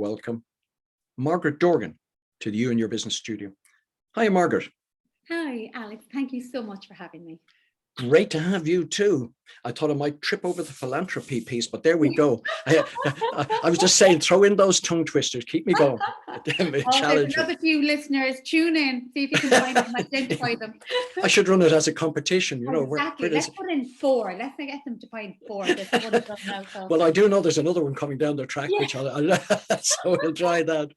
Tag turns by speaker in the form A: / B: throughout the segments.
A: welcome Margaret Dorgan to the You and Your Business studio. Hi, Margaret.
B: Hi, Alex. Thank you so much for having me.
A: Great to have you too. I thought I might trip over the philanthropy piece, but there we go. I was just saying, throw in those tongue twisters, keep me going.
B: There's another few listeners. Tune in, see if you can find them, identify them.
A: I should run it as a competition, you know.
B: Exactly. Let's put in 4. Let's get them to find 4.
A: Well, I do know there's another one coming down the track, which so we'll try that.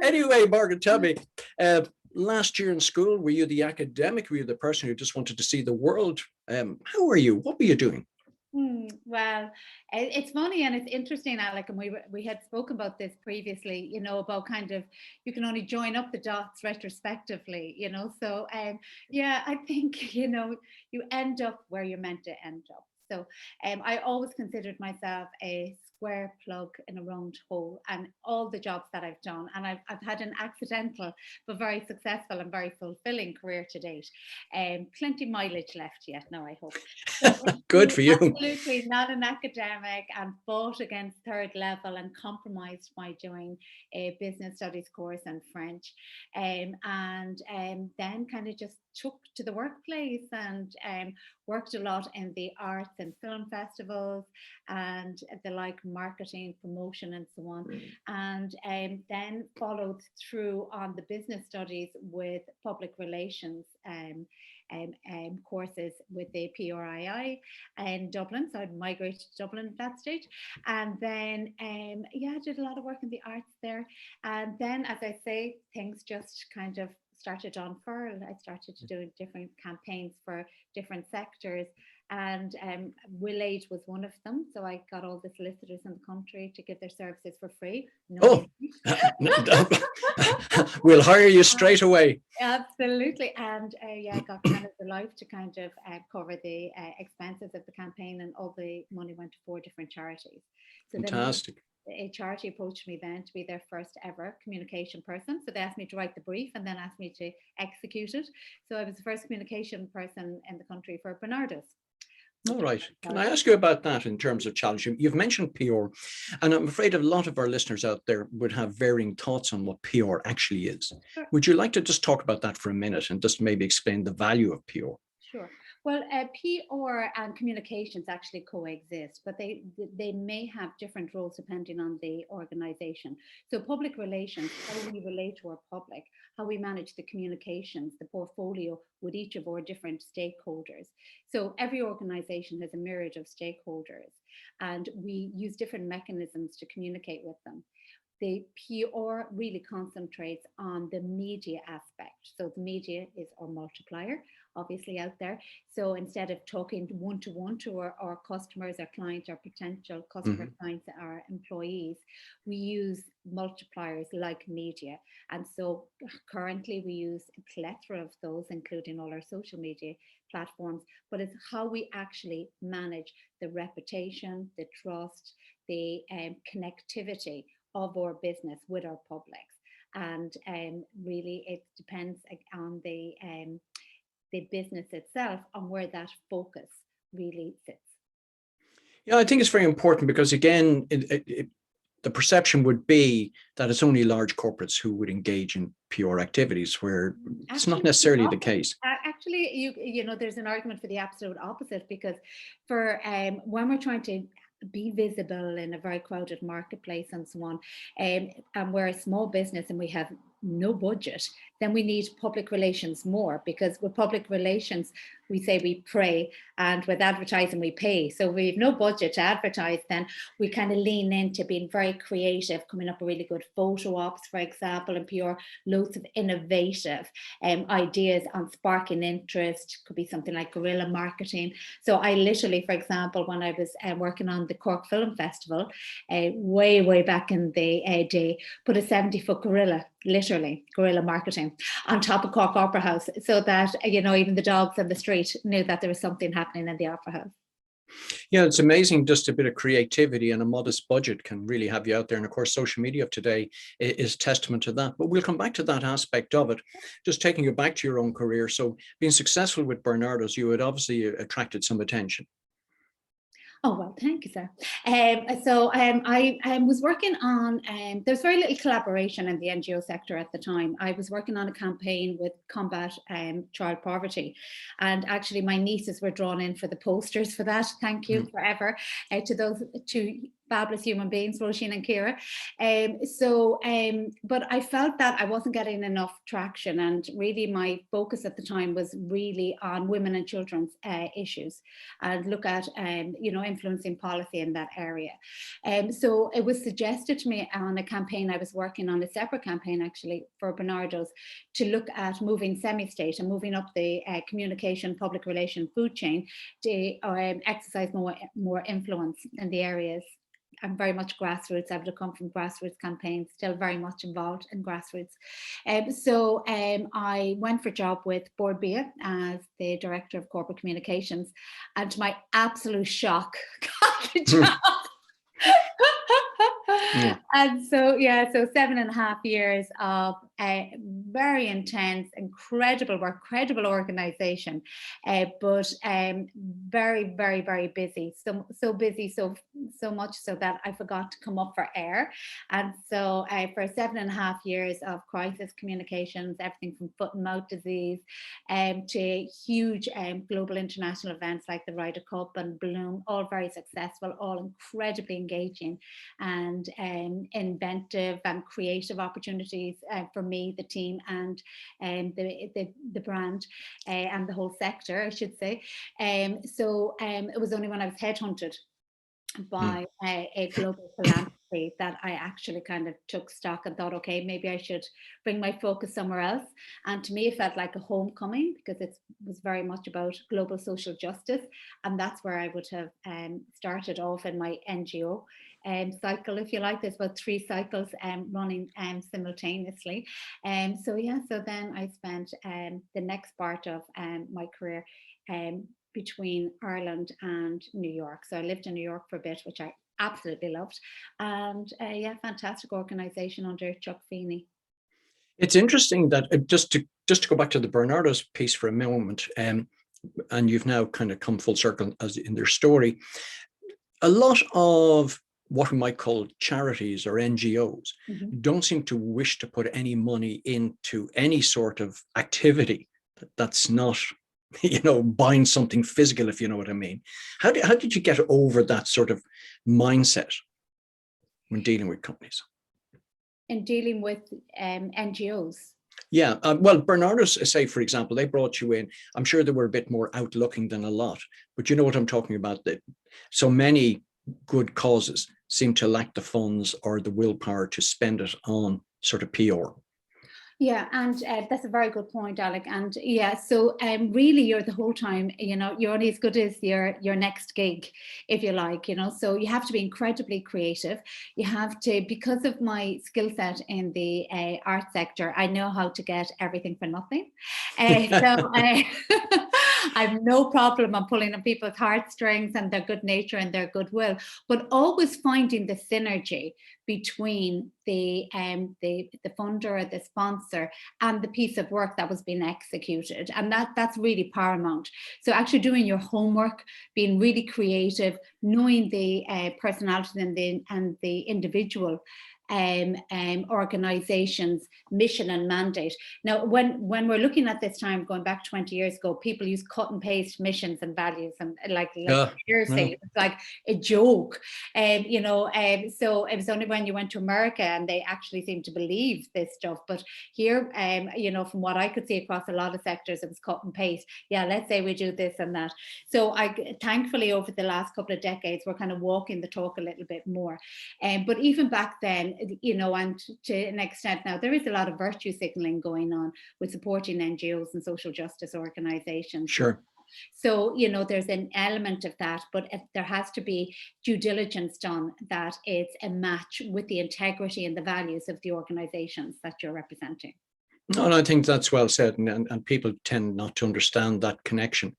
A: Anyway, Margaret, tell me, last year in school, were you the academic? Were you the person who just wanted to see the world? How were you? What were you doing?
B: Well, it's funny and it's interesting, Alec, and we had spoken about this previously, you know, about kind of you can only join up the dots retrospectively, you know. So yeah, I think, you know, you end up where you're meant to end up. So I always considered myself a square plug in a round hole, and all the jobs that I've done, and I've had an accidental but very successful and very fulfilling career to date. Plenty mileage left yet now, I hope. So
A: good for you.
B: Absolutely not an academic, and fought against third level and compromised by doing a business studies course in French, and then kind of just took to the workplace and worked a lot in the arts and film festivals and the like, marketing, promotion and so on. And then followed through on the business studies with public relations courses with the PRII in Dublin. So I'd migrated to Dublin at that stage. And then, I did a lot of work in the arts there. And then, as I say, things just kind of started on furl. I started to do different campaigns for different sectors, and WillAid was one of them. So I got all the solicitors in the country to give their services for free.
A: We'll hire you straight away.
B: Absolutely. And I got Canada Life to kind of cover the expenses of the campaign, and all the money went to 4 different charities. So
A: fantastic.
B: A charity approached me then to be their first ever communication person. So they asked me to write the brief and then asked me to execute it. So I was the first communication person in the country for Bernardo's.
A: All right. Can I ask you about that in terms of challenge? You've mentioned PR, and I'm afraid a lot of our listeners out there would have varying thoughts on what PR actually is. Sure. Would you like to just talk about that for a minute and just maybe explain the value of PR?
B: Sure. Well, PR and communications actually coexist, but they may have different roles depending on the organization. So public relations, how we relate to our public, how we manage the communications, the portfolio with each of our different stakeholders. So every organization has a myriad of stakeholders, and we use different mechanisms to communicate with them. The PR really concentrates on the media aspect. So the media is our multiplier, obviously, out there. So instead of talking one-to-one to our customers, our clients, our potential customer clients, our employees, we use multipliers like media. And so currently we use a plethora of those, including all our social media platforms, but it's how we actually manage the reputation, the trust, the connectivity of our business with our publics. And really it depends on the business itself on where that focus really sits.
A: Yeah, I think it's very important because, again, the perception would be that it's only large corporates who would engage in PR activities, where it's not necessarily the case.
B: Actually, you know, there's an argument for the absolute opposite, because for when we're trying to be visible in a very crowded marketplace and so on, and we're a small business and we have no budget, then we need public relations more, because with public relations we say we pray, and with advertising we pay. So we have no budget to advertise, then we kind of lean into being very creative, coming up with really good photo ops, for example, and PR, loads of innovative ideas on sparking interest. Could be something like guerrilla marketing. So I literally, for example, when I was working on the Cork Film Festival, way back in the day, put a 70-foot gorilla, literally guerrilla marketing, on top of Cork Opera House, so that, you know, even the dogs on the street knew that there was something happening in the Opera House.
A: Yeah, it's amazing. Just a bit of creativity and a modest budget can really have you out there. And of course, social media of today is testament to that. But we'll come back to that aspect of it. Just taking you back to your own career. So being successful with Bernardo's, you had obviously attracted some attention.
B: Oh, well, thank you, sir. I was working on, there's very little collaboration in the NGO sector at the time. I was working on a campaign with combat child poverty. And actually my nieces were drawn in for the posters for that. Thank you forever to those two fabulous human beings, Roisin and Ciara. But I felt that I wasn't getting enough traction, and really my focus at the time was really on women and children's issues, and look at influencing policy in that area. So it was suggested to me on a campaign I was working on, a separate campaign actually for Bernardo's, to look at moving semi-state and moving up the communication, public relation, food chain to exercise more influence in the areas. I'm very much grassroots. I would come from grassroots campaigns, still very much involved in grassroots. I went for a job with Bord Bia as the Director of Corporate Communications, and to my absolute shock, got the job. And so 7.5 years of very intense, incredible work, incredible organization, but very, very, very busy. So busy, so much so that I forgot to come up for air. And so for 7.5 years of crisis communications, everything from foot and mouth disease to huge global international events like the Ryder Cup and Bloom, all very successful, all incredibly engaging and inventive and creative opportunities for me, the team, and the brand and the whole sector, I should say. It was only when I was headhunted by a Global Philanthropy that I actually kind of took stock and thought, okay, maybe I should bring my focus somewhere else. And to me, it felt like a homecoming, because it was very much about global social justice. And that's where I would have started off in my NGO cycle, if you like. There's about 3 cycles running simultaneously. So then I spent the next part of my career between Ireland and New York. So I lived in New York for a bit, which I absolutely loved. And fantastic organization under Chuck Feeney.
A: It's interesting that just to go back to the Bernardo's piece for a moment, and you've now kind of come full circle as in their story. A lot of what we might call charities or NGOs don't seem to wish to put any money into any sort of activity that's not, buying something physical, if you know what I mean. How did you get over that sort of mindset when dealing with companies?
B: In dealing with NGOs?
A: Yeah, well, Bernardo's, say, for example, they brought you in. I'm sure they were a bit more outlooking than a lot, but you know what I'm talking about. That so many good causes seem to lack the funds or the willpower to spend it on sort of PR.
B: Yeah, and that's a very good point, Alec. And so really, you're the whole time, you're only as good as your next gig, if you like, so you have to be incredibly creative. You have to, because of my skill set in the art sector, I know how to get everything for nothing. So I have no problem on pulling on people's heartstrings and their good nature and their goodwill, but always finding the synergy between the funder or the sponsor and the piece of work that was being executed, and that's really paramount. So actually doing your homework, being really creative, knowing the personality and the individual organization's mission and mandate. Now, when we're looking at this time, going back 20 years ago, people use cut and paste missions and values, and seriously, it's like a joke. So it was only when you went to America and they actually seemed to believe this stuff. But here, from what I could see across a lot of sectors, it was cut and paste. Yeah, let's say we do this and that. So thankfully, over the last couple of decades, we're kind of walking the talk a little bit more. But even back then, and to an extent now, there is a lot of virtue signaling going on with supporting NGOs and social justice organizations.
A: Sure.
B: So, there's an element of that, but there has to be due diligence done that it's a match with the integrity and the values of the organizations that you're representing.
A: No, and I think that's well said, and people tend not to understand that connection.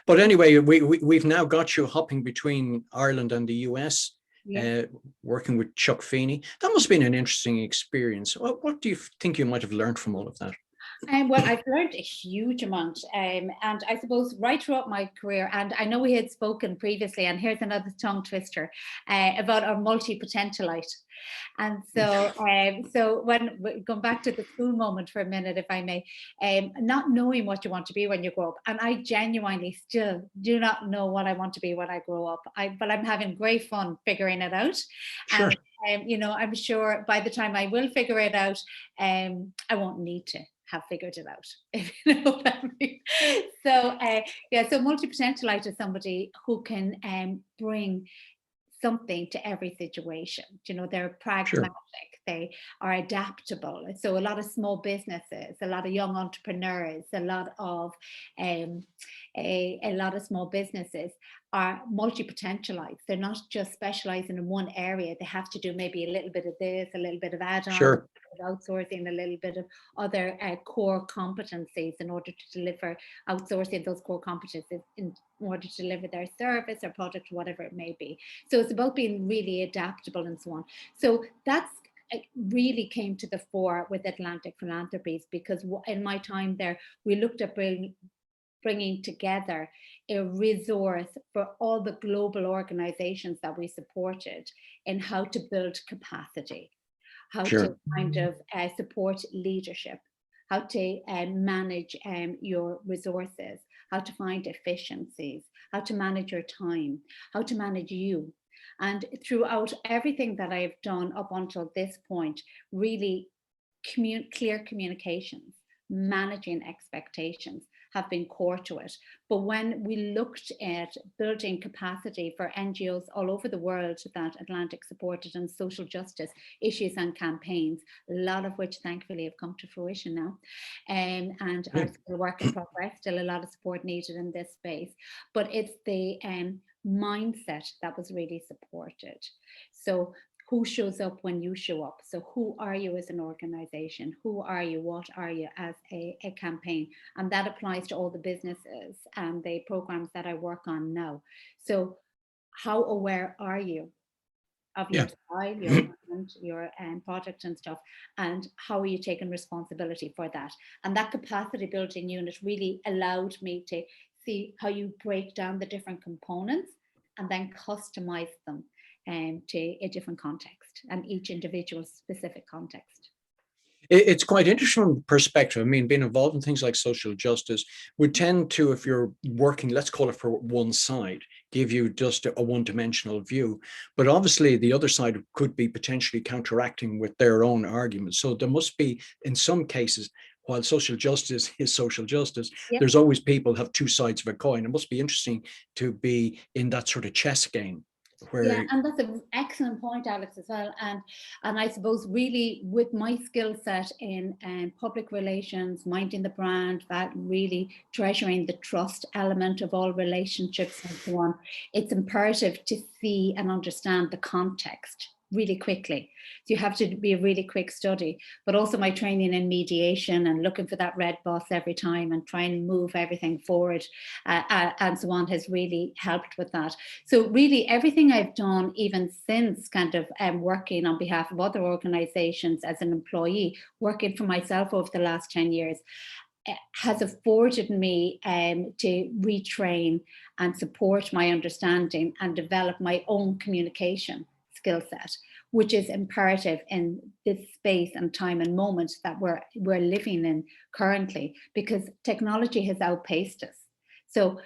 A: But anyway, we've now got you hopping between Ireland and the US. Yeah. Working with Chuck Feeney. That must have been an interesting experience. What do you think you might have learned from all of that?
B: Well, I've learned a huge amount, and I suppose right throughout my career, and I know we had spoken previously, and here's another tongue twister, about our multi-potentialite. And so, so when going back to the school moment for a minute, if I may, not knowing what you want to be when you grow up, and I genuinely still do not know what I want to be when I grow up. But I'm having great fun figuring it out,
A: Sure.
B: and you know, I'm sure by the time I will figure it out, I won't need to have figured it out, if you know what I mean. So, yeah, so multi-potentialite is somebody who can bring something to every situation. You know, they're
A: Sure.
B: pragmatic, they are adaptable. So a lot of small businesses, a lot of young entrepreneurs, um, a lot of small businesses are multi-potentialites. They're not just specializing in one area. They have to do maybe a little bit of this, a little bit of add-on,
A: Sure.
B: outsourcing, a little bit of other core competencies in order to deliver, outsourcing those core competencies in order to deliver their service or product, whatever it may be. So it's about being really adaptable and so on. So that's really came to the fore with Atlantic Philanthropies, because in my time there, we looked at bringing together a resource for all the global organizations that we supported in how to build capacity, how to
A: Sure.
B: kind of support leadership, how to manage your resources, how to find efficiencies, how to manage your time, how to manage you. And throughout everything that I've done up until this point, really clear communications, managing expectations have been core to it. But when we looked at building capacity for NGOs all over the world that Atlantic supported and social justice issues and campaigns, a lot of which thankfully have come to fruition now, and are still a work in progress, still a lot of support needed in this space. But it's the mindset that was really supported. So who shows up when you show up? So who are you as an organization? Who are you? What are you as a campaign? And that applies to all the businesses and the programs that I work on now. So how aware are you of
A: Yeah.
B: your style, your brand, your product and stuff? And how are you taking responsibility for that? And that capacity building unit really allowed me to see how you break down the different components and then customize them to a different context and each individual specific context.
A: It's quite interesting perspective. I mean, being involved in things like social justice would tend to, if you're working, let's call it for one side, give you just a one-dimensional view. But obviously the other side could be potentially counteracting with their own arguments. So there must be, in some cases, while social justice is social justice,
B: Yep.
A: there's always people have two sides of a coin. It must be interesting to be in that sort of chess game
B: Yeah,
A: where,
B: and that's an excellent point, Alex, as well. And I suppose really with my skill set in public relations, minding the brand, that really treasuring the trust element of all relationships and so on, it's imperative to see and understand the context really quickly. So you have to be a really quick study, but also my training in mediation and looking for that red bus every time and trying to move everything forward and so on has really helped with that. So really everything I've done, even since kind of working on behalf of other organizations as an employee, working for myself over the last 10 years, has afforded me to retrain and support my understanding and develop my own communication skill set, which is imperative in this space and time and moment that we're living in currently, because technology has outpaced us. So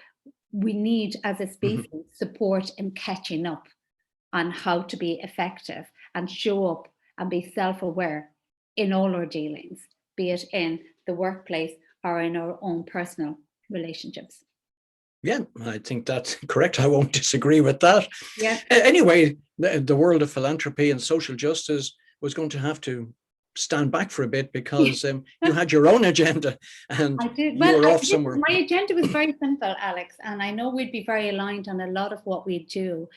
B: we need, as a species, support in catching up on how to be effective and show up and be self-aware in all our dealings, be it in the workplace or in our own personal relationships.
A: yeah, I think that's correct. I won't disagree with that.
B: Yeah.
A: Anyway, the world of philanthropy and social justice was going to have to stand back for a bit because you had your own agenda and
B: I did.
A: you
B: Well,
A: were off somewhere.
B: my agenda was very simple, Alex, and I know we'd be very aligned on a lot of what we do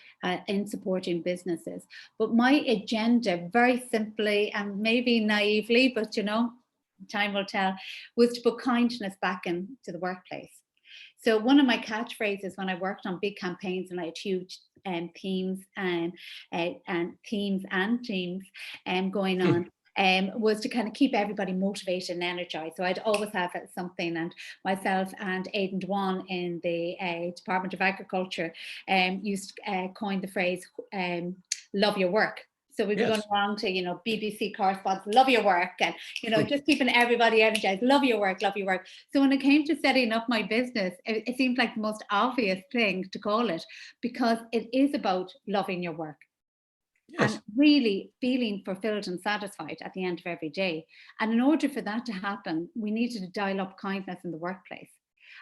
B: in supporting businesses. But my agenda, very simply and maybe naively, but you know, time will tell, was to put kindness back into the workplace. So one of my catchphrases when I worked on big campaigns and I had huge themes and teams going on was to kind of keep everybody motivated and energized. So I'd always have something, and myself and Aidan Dwan in the Department of Agriculture used to coin the phrase, love your work. So we'd be going around to, BBC correspondents, love your work, and, just keeping everybody energized, love your work, love your work. So when it came to setting up my business, it seemed like the most obvious thing to call it, because it is about loving your work. Yes. And really feeling fulfilled and satisfied at the end of every day. And in order for that to happen, we needed to dial up kindness in the workplace.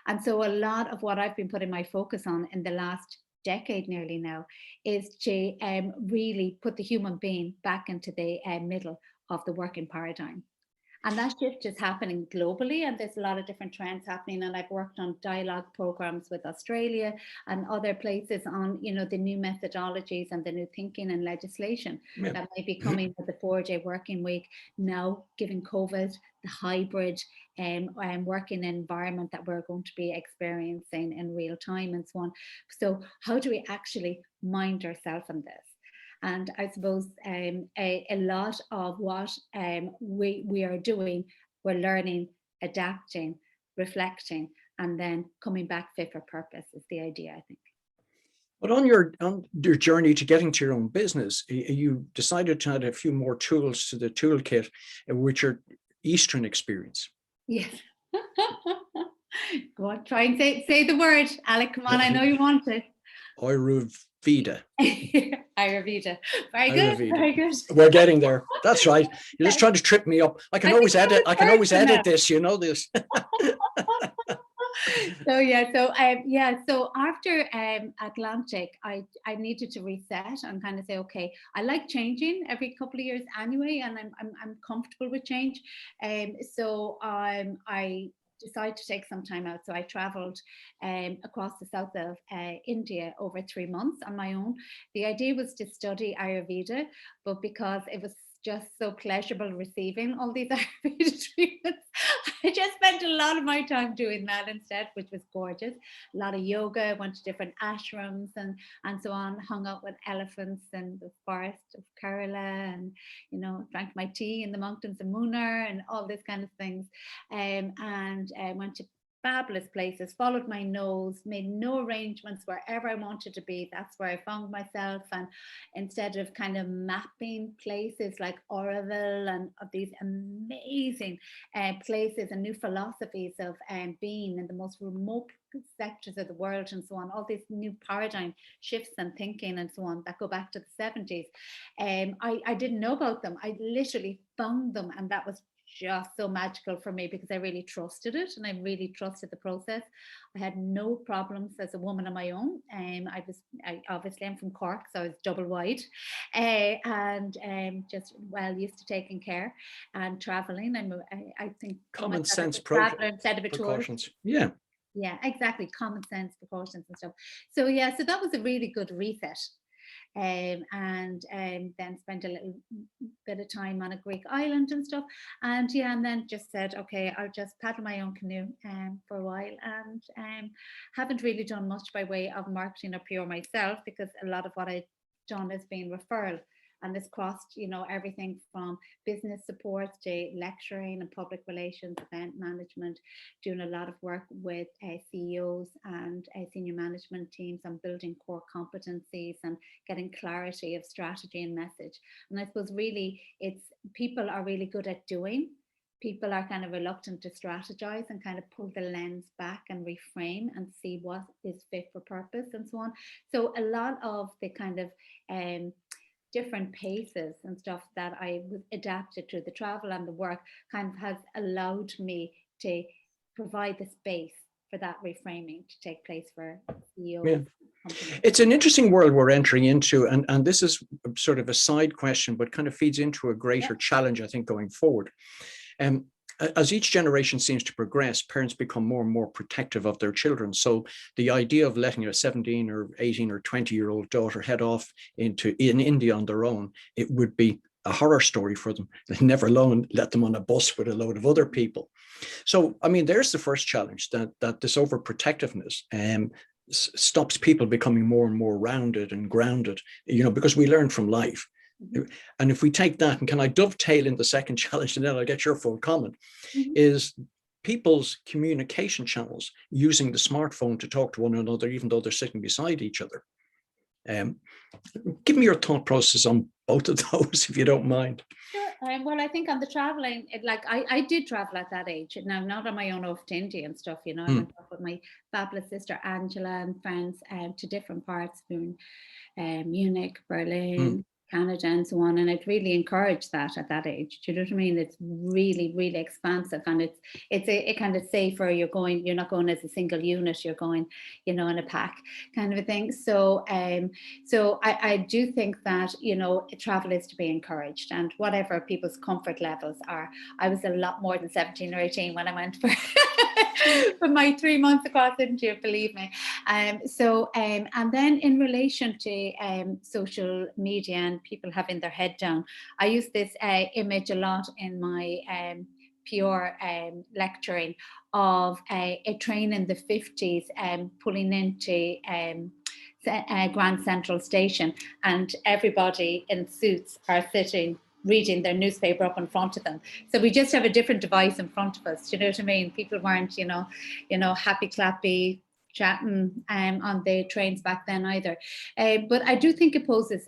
B: And so a lot of what I've been putting my focus on in the last decade nearly now is to really put the human being back into the middle of the working paradigm. And that shift is happening globally, and there's a lot of different trends happening. And I've worked on dialogue programs with Australia and other places on, the new methodologies and the new thinking and legislation that may be coming with the 4-day working week now, given COVID, the hybrid working environment that we're going to be experiencing in real time and so on. So how do we actually mind ourselves in this? And I suppose a lot of what we are doing, we're learning, adapting, reflecting, and then coming back fit for purpose is the idea, I think.
A: But on your journey to getting to your own business, you decided to add a few more tools to the toolkit, which are Eastern experience.
B: Yes. Go on, try and say the word, Alec. Come on, I know you want it.
A: Ayurveda.
B: Ayurveda. Very good. Very good.
A: We're getting there. That's right. You're just trying to trip me up. I can always edit this, this. So after Atlantic, I needed to reset and kind of say, okay, I like changing every couple of years anyway, and I'm comfortable with change. So I decided to take some time out. So I traveled across the south of India over 3 months on my own. The idea was to study Ayurveda, but because it was just so pleasurable receiving all these Ayurveda treatments, I just spent a lot of my time doing that instead, which was gorgeous. A lot of yoga, went to different ashrams and so on, hung out with elephants in the forest of Kerala, and drank my tea in the mountains of Munnar and all this kind of things, and went to fabulous places, followed my nose, made no arrangements. Wherever I wanted to be, that's where I found myself. And instead of kind of mapping places like Oroville and of these amazing places and new philosophies of being in the most remote sectors of the world and so on, all these new paradigm shifts and thinking and so on that go back to the 70s, I didn't know about them. I literally found them, and that was just so magical for me because I really trusted it and I really trusted the process. I had no problems as a woman on my own. I obviously I'm from Cork, so I was double wide, and just well used to taking care and traveling. I think common sense
B: precautions.
A: Yeah,
B: exactly, common sense precautions and stuff. So so that was a really good reset. And then spent a little bit of time on a Greek island and stuff, and then just said, okay, I'll just paddle my own canoe for a while, and haven't really done much by way of marketing or PR myself, because a lot of what I've done has been referral, and this crossed everything from business support to lecturing and public relations, event management, doing a lot of work with CEOs and senior management teams on building core competencies and getting clarity of strategy and message. And I suppose really it's people are really good at doing. People are kind of reluctant to strategize and kind of pull the lens back and reframe and see what is fit for purpose and so on. So a lot of the kind of different paces and stuff that I was adapted to the travel and the work kind of has allowed me to provide the space for that reframing to take place for CEOs.
A: Yeah. It's an interesting world we're entering into, and this is sort of a side question, but kind of feeds into a greater challenge, I think, going forward. As each generation seems to progress, parents become more and more protective of their children. So the idea of letting a 17 or 18 or 20-year-old daughter head off in India on their own, it would be a horror story for them. Never alone let them on a bus with a load of other people. So, I mean, there's the first challenge, that this overprotectiveness stops people becoming more and more rounded and grounded, because we learn from life And if we take that, and can I dovetail in the second challenge, and then I'll get your full comment, is people's communication channels using the smartphone to talk to one another, even though they're sitting beside each other. Give me your thought process on both of those, if you don't mind.
B: Sure. Well, I think on the traveling, I did travel at that age. Now, not on my own off to India and stuff, I went off with my fabulous sister Angela and friends to different parts, Munich, Berlin, Canada, and so on. And I'd really encourage that at that age. Do you know what I mean? It's really, really expansive, and it's a kind of safer. You're not going as a single unit. You're going, in a pack kind of a thing. So, I do think that travel is to be encouraged, and whatever people's comfort levels are. I was a lot more than 17 or 18 when I went for for my 3 months across India, believe me. And then in relation to social media and people having their head down, I use this image a lot in my pure lecturing of a train in the 50s pulling into Grand Central Station, and everybody in suits are sitting reading their newspaper up in front of them. So we just have a different device in front of us. Do you know what I mean? People weren't, happy clappy chatting on the trains back then either. But I do think it poses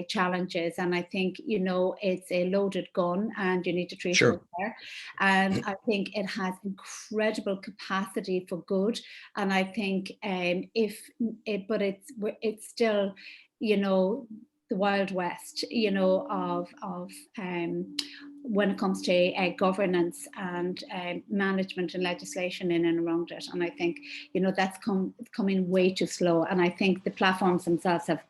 B: challenges, and I think it's a loaded gun, and you need to treat it with care. And I think it has incredible capacity for good. And I think but it's still, the Wild West, of when it comes to governance and management and legislation in and around it. And I think, that's coming way too slow. And I think the platforms themselves have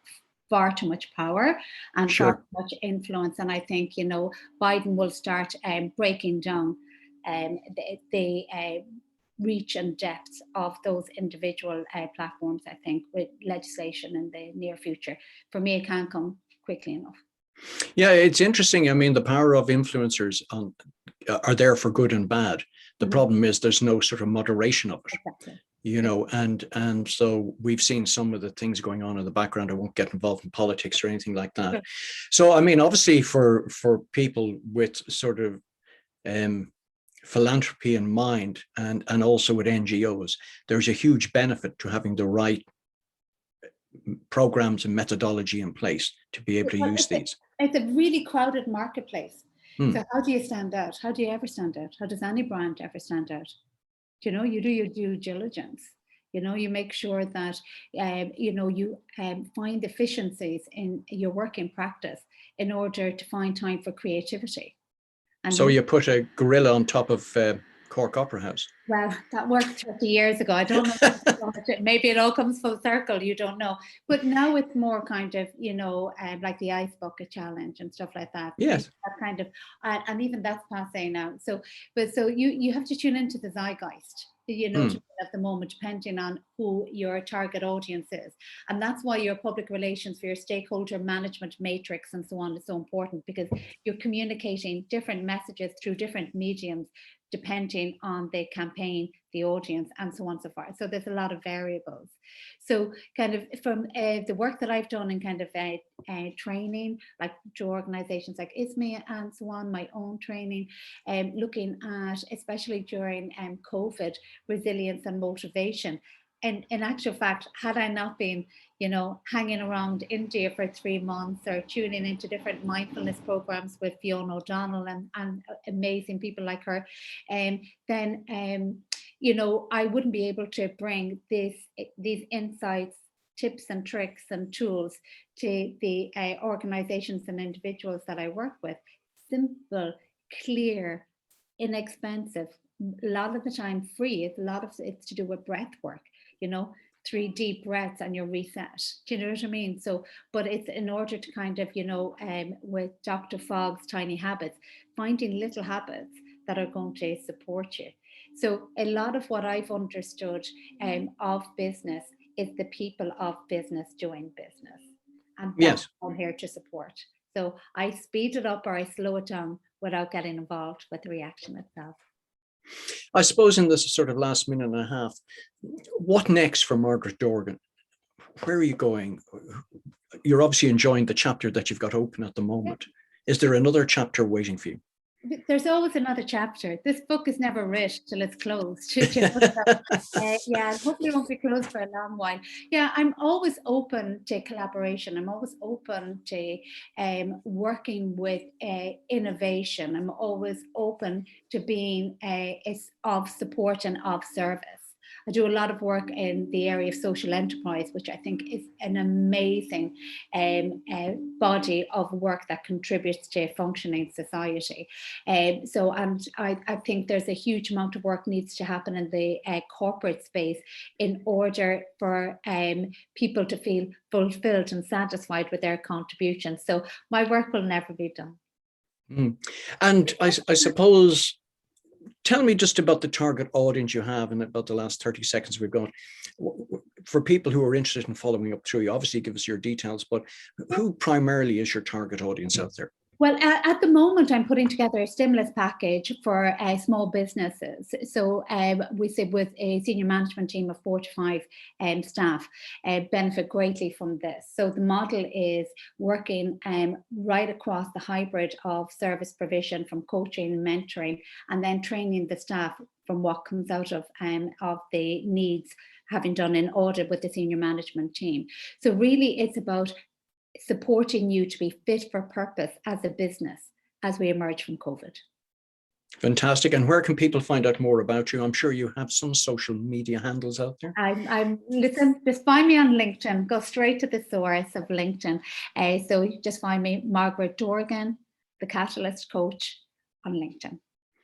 B: far too much power and far too much influence. And I think, Biden will start breaking down the reach and depth of those individual platforms, I think, with legislation in the near future. For me, it can't come quickly enough.
A: Yeah, it's interesting. I mean, the power of influencers are there for good and bad. The problem is there's no sort of moderation of it. Exactly. And so we've seen some of the things going on in the background. I won't get involved in politics or anything like that. So, I mean, obviously for people with sort of philanthropy in mind, and also with NGOs, there's a huge benefit to having the right programs and methodology in place to be able to use these.
B: It's a really crowded marketplace. So how do you stand out? How do you ever stand out? How does any brand ever stand out? You do your due diligence. You make sure that you find efficiencies in your working practice in order to find time for creativity.
A: And so you put a gorilla on top of Cork Opera House.
B: Well, that worked 30 years ago. I don't know. Maybe it all comes full circle. You don't know. But now it's more kind of, like the ice bucket challenge and stuff like that.
A: Yes.
B: That kind of, and even that's passé now. So you have to tune into the zeitgeist, at the moment, depending on who your target audience is. And that's why your public relations for your stakeholder management matrix and so on is so important, because you're communicating different messages through different mediums, depending on the campaign, the audience, and so on and so forth. So there's a lot of variables. So kind of from the work that I've done in kind of training, like to organizations like ISME and so on, my own training, looking at, especially during COVID, resilience and motivation. And in actual fact, had I not been, hanging around India for 3 months or tuning into different mindfulness programs with Fiona O'Donnell and amazing people like her, then, I wouldn't be able to bring these insights, tips and tricks and tools to the organizations and individuals that I work with. Simple, clear, inexpensive, a lot of the time free. It's to do with breath work, 3 deep breaths and you're reset. Do you know what I mean? So, but it's in order to kind of, with Dr. Fogg's Tiny Habits, finding little habits that are going to support you. So a lot of what I've understood of business is the people of business doing business. And that's what I'm here to support. So I speed it up or I slow it down without getting involved with the reaction itself.
A: I suppose in this sort of last minute and a half, what next for Margaret Dorgan? Where are you going? you're obviously enjoying the chapter that you've got open at the moment. Is there another chapter waiting for you?
B: There's always another chapter. This book is never writ till it's closed. Yeah, hopefully it won't be closed for a long while. Yeah, I'm always open to collaboration. I'm always open to working with innovation. I'm always open to being of support and of service. I do a lot of work in the area of social enterprise, which I think is an amazing body of work that contributes to functioning society. And I think there's a huge amount of work needs to happen in the corporate space in order for people to feel fulfilled and satisfied with their contributions. So my work will never be done.
A: And I suppose, tell me just about the target audience you have in about the last 30 seconds we've got. For people who are interested in following up through, you obviously give us your details, but who primarily is your target audience out there?
B: Well, at the moment, I'm putting together a stimulus package for small businesses. So we say with a senior management team of 4 to 5 staff benefit greatly from this. So the model is working right across the hybrid of service provision, from coaching and mentoring, and then training the staff from what comes out of the needs, having done an audit with the senior management team. So really it's about supporting you to be fit for purpose as a business as we emerge from COVID.
A: Fantastic. And where can people find out more about you? I'm sure you have some social media handles out there.
B: Listen, just find me on LinkedIn. Go straight to the source of LinkedIn. So you just find me, Margaret Dorgan, the Catalyst Coach, on LinkedIn.